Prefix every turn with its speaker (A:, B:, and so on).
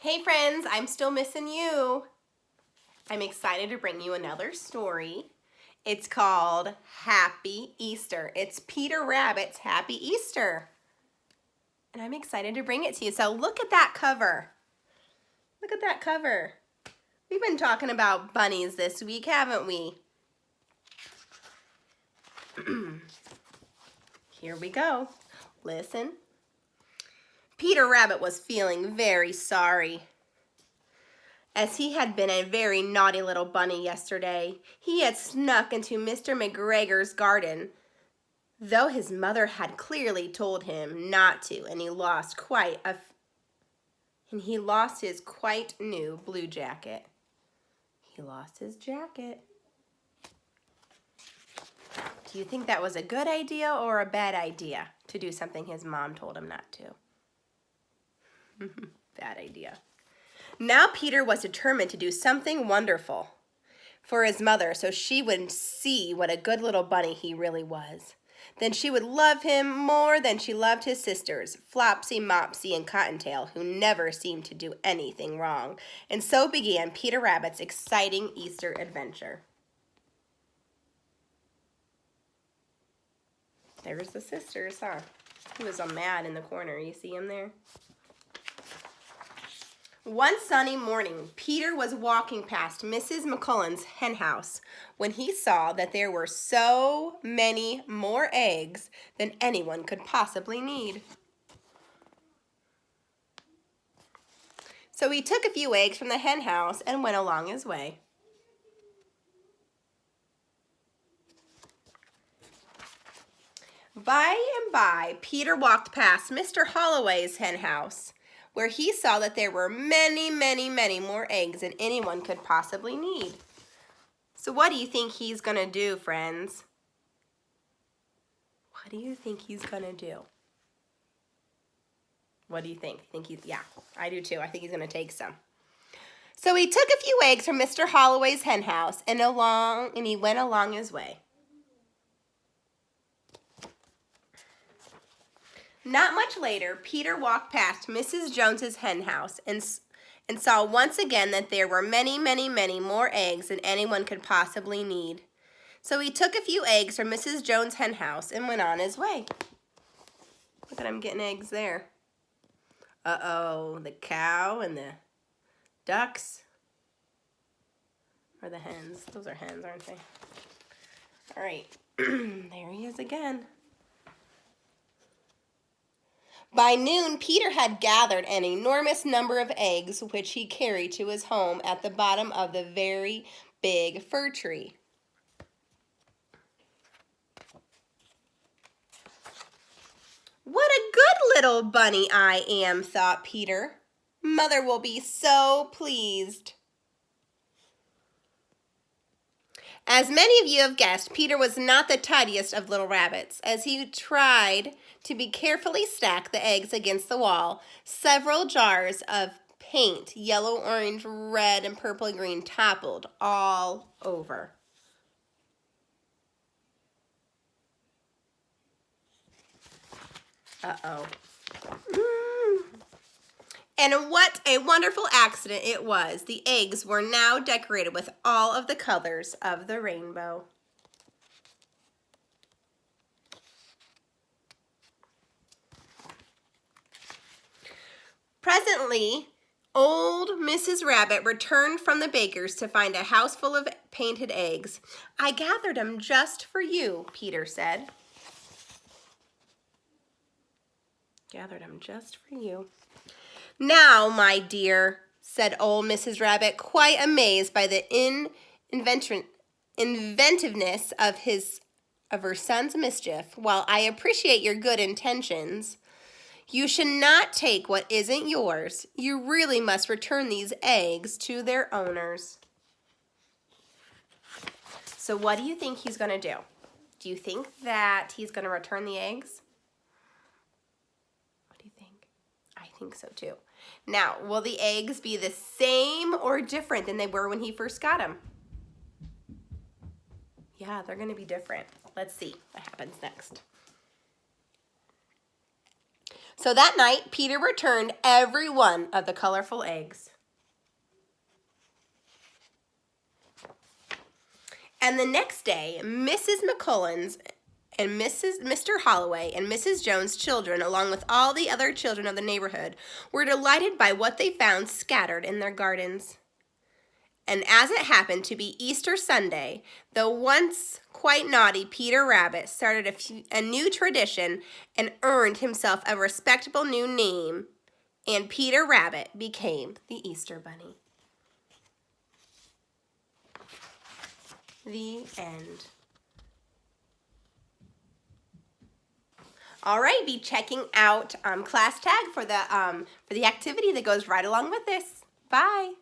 A: Hey friends, I'm still missing you. I'm excited to bring you another story. It's called Happy Easter. It's Peter Rabbit's Happy Easter. And I'm excited to bring it to you. So look at that cover. Look at that cover. We've been talking about bunnies this week, haven't we? Here we go. Listen. Peter Rabbit was feeling very sorry. As he had been a very naughty little bunny yesterday, he had snuck into Mr. McGregor's garden, though his mother had clearly told him not to, and he lost his quite new blue jacket. He lost his jacket. Do you think that was a good idea or a bad idea to do something his mom told him not to? Bad idea. Now Peter was determined to do something wonderful for his mother so she would see what a good little bunny he really was. Then she would love him more than she loved his sisters, Flopsy, Mopsy, and Cottontail, who never seemed to do anything wrong. And so began Peter Rabbit's exciting Easter adventure. There's the sisters, huh? He was all mad in the corner. You see him there? One sunny morning, Peter was walking past Mrs. McCullen's hen house when he saw that there were so many more eggs than anyone could possibly need. So he took a few eggs from the hen house and went along his way. By and by, Peter walked past Mr. Holloway's hen house, where he saw that there were many, many, many more eggs than anyone could possibly need. So what do you think he's going to do, friends? What do you think he's going to do? What do you think? Yeah, I do too. I think he's going to take some. So he took a few eggs from Mr. Holloway's hen house and he went along his way. Not much later, Peter walked past Mrs. Jones's hen house and saw once again that there were many, many, many more eggs than anyone could possibly need. So he took a few eggs from Mrs. Jones' hen house and went on his way. Look at him getting eggs there. Uh-oh, the cow and the ducks. Or the hens. Those are hens, aren't they? All right, there he is again. By noon, Peter had gathered an enormous number of eggs, which he carried to his home at the bottom of the very big fir tree. What a good little bunny I am, thought Peter. Mother will be so pleased. As many of you have guessed, Peter was not the tidiest of little rabbits. As he tried to be carefully stack the eggs against the wall, several jars of paint, yellow, orange, red, and purple and green, toppled all over. Uh-oh. And what a wonderful accident it was. The eggs were now decorated with all of the colors of the rainbow. Presently, old Mrs. Rabbit returned from the baker's to find a house full of painted eggs. I gathered them just for you, Peter said. Gathered them just for you. Now, my dear, said old Mrs. Rabbit, quite amazed by the inventiveness of her son's mischief, while I appreciate your good intentions, you should not take what isn't yours. You really must return these eggs to their owners. So what do you think he's going to do? Do you think that he's going to return the eggs? What do you think? I think so too. Now, will the eggs be the same or different than they were when he first got them? Yeah, they're going to be different. Let's see what happens next. So that night, Peter returned every one of the colorful eggs. And the next day, Mrs. McCullens and Mr. Holloway and Mrs. Jones' children, along with all the other children of the neighborhood, were delighted by what they found scattered in their gardens. And as it happened to be Easter Sunday, the once quite naughty Peter Rabbit started a new tradition and earned himself a respectable new name, and Peter Rabbit became the Easter Bunny. The end. All right, be checking out Class Tag for the activity that goes right along with this. Bye.